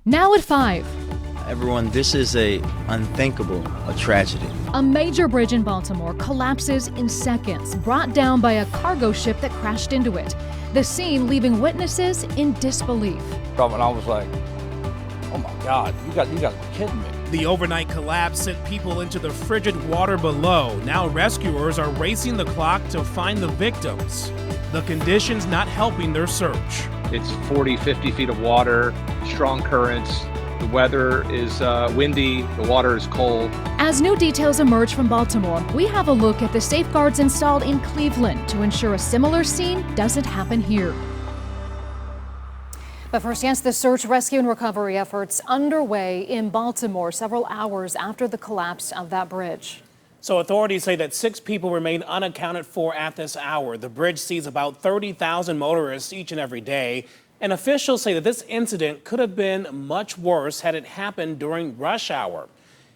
Now at 5. Everyone, this is a tragedy. A major bridge in Baltimore collapses in seconds, brought down by a cargo ship that crashed into it. The scene leaving witnesses in disbelief. And I was like, oh my God, you got to be kidding me. The overnight collapse sent people into the frigid water below. Now rescuers are racing the clock to find the victims. The conditions not helping their search. It's 40, 50 feet of water, strong currents. The weather is windy, the water is cold. As new details emerge from Baltimore, we have a look at the safeguards installed in Cleveland to ensure a similar scene doesn't happen here. But first, yes, the search, rescue, and recovery efforts underway in Baltimore several hours after the collapse of that bridge. So authorities say that 6 people remain unaccounted for at this hour. The bridge sees about 30,000 motorists each and every day. And officials say that this incident could have been much worse had it happened during rush hour.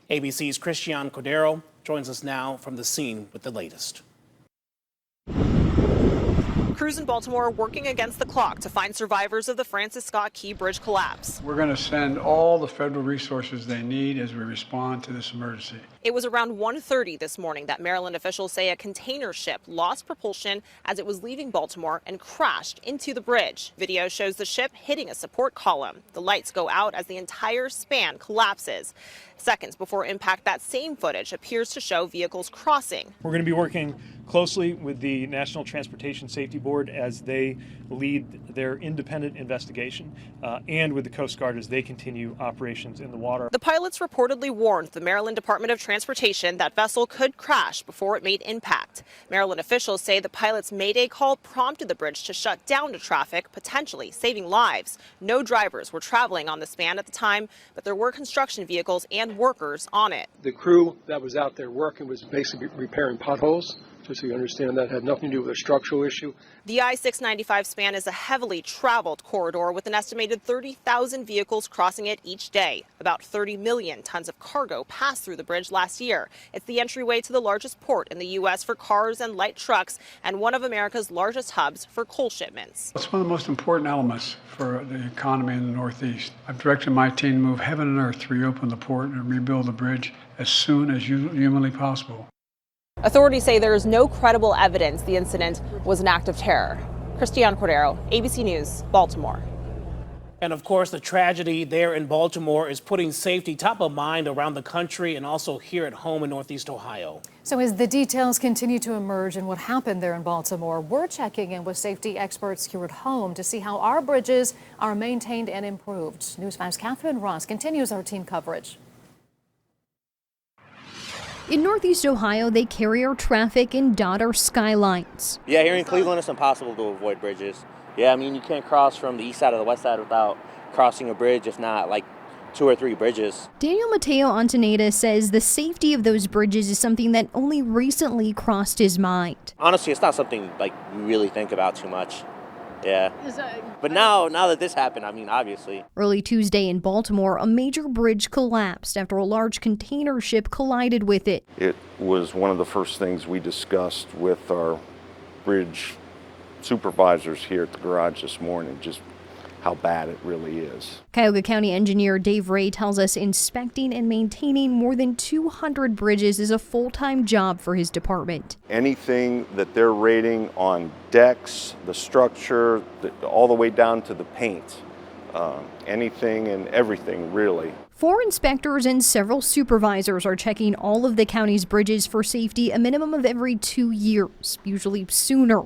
ABC's Christian Cordero joins us now from the scene with the latest. Crews in Baltimore working against the clock to find survivors of the Francis Scott Key Bridge collapse. We're going to send all the federal resources they need as we respond to this emergency. It was around 1:30 this morning that Maryland officials say a container ship lost propulsion as it was leaving Baltimore and crashed into the bridge. Video shows the ship hitting a support column. The lights go out as the entire span collapses. Seconds before impact, that same footage appears to show vehicles crossing. We're going to be working closely with the National Transportation Safety Board as they lead their independent investigation and with the Coast Guard as they continue operations in the water. The pilots reportedly warned the Maryland Department of Transportation that vessel could crash before it made impact. Maryland officials say the pilot's mayday call prompted the bridge to shut down to traffic, potentially saving lives. No drivers were traveling on the span at the time, but there were construction vehicles and workers on it. The crew that was out there working was basically repairing potholes. Just so you understand, that had nothing to do with a structural issue. The I-695 span is a heavily traveled corridor with an estimated 30,000 vehicles crossing it each day. About 30 million tons of cargo passed through the bridge last year. It's the entryway to the largest port in the U.S. for cars and light trucks and one of America's largest hubs for coal shipments. It's one of the most important elements for the economy in the Northeast. I've directed my team to move heaven and earth to reopen the port and rebuild the bridge as soon as humanly possible. Authorities say there is no credible evidence the incident was an act of terror. Christian Cordero, ABC News, Baltimore. And of course, the tragedy there in Baltimore is putting safety top of mind around the country and also here at home in Northeast Ohio. So as the details continue to emerge in what happened there in Baltimore, we're checking in with safety experts here at home to see how our bridges are maintained and improved. News 5's Catherine Ross continues our team coverage. In Northeast Ohio, they carry our traffic and dot our skylines. Yeah, here in Cleveland, it's impossible to avoid bridges. Yeah, I mean, you can't cross from the east side or the west side without crossing a bridge, if not like 2 or 3 bridges. Daniel Mateo Antoneda says the safety of those bridges is something that only recently crossed his mind. Honestly, it's not something like we really think about too much. Yeah. But now that this happened, I mean, obviously. Early Tuesday in Baltimore, a major bridge collapsed after a large container ship collided with it. It was one of the first things we discussed with our bridge supervisors here at the garage this morning, just how bad it really is. Cuyahoga County engineer Dave Ray tells us inspecting and maintaining more than 200 bridges is a full-time job for his department. Anything that they're rating on decks, the structure, all the way down to the paint, anything and everything really. 4 inspectors and several supervisors are checking all of the county's bridges for safety a minimum of every 2 years, usually sooner.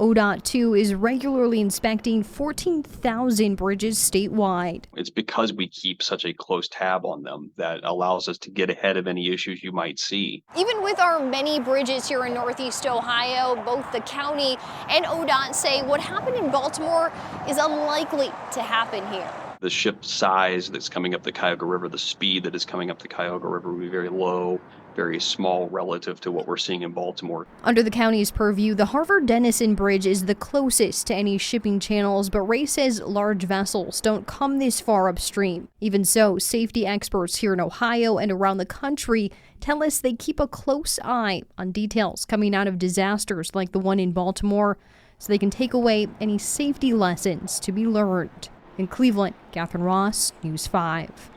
ODOT, too, is regularly inspecting 14,000 bridges statewide. It's because we keep such a close tab on them that allows us to get ahead of any issues you might see. Even with our many bridges here in Northeast Ohio, both the county and ODOT say what happened in Baltimore is unlikely to happen here. The ship size that's coming up the Cuyahoga River, the speed that is coming up the Cuyahoga River will be very low, very small relative to what we're seeing in Baltimore. Under the county's purview, the Harvard-Denison Bridge is the closest to any shipping channels, but Ray says large vessels don't come this far upstream. Even so, safety experts here in Ohio and around the country tell us they keep a close eye on details coming out of disasters like the one in Baltimore, so they can take away any safety lessons to be learned. In Cleveland, Catherine Ross, News 5.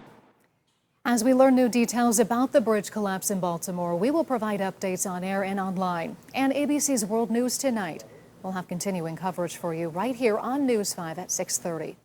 As we learn new details about the bridge collapse in Baltimore, we will provide updates on air and online. And ABC's World News Tonight will have continuing coverage for you right here on News 5 at 6:30.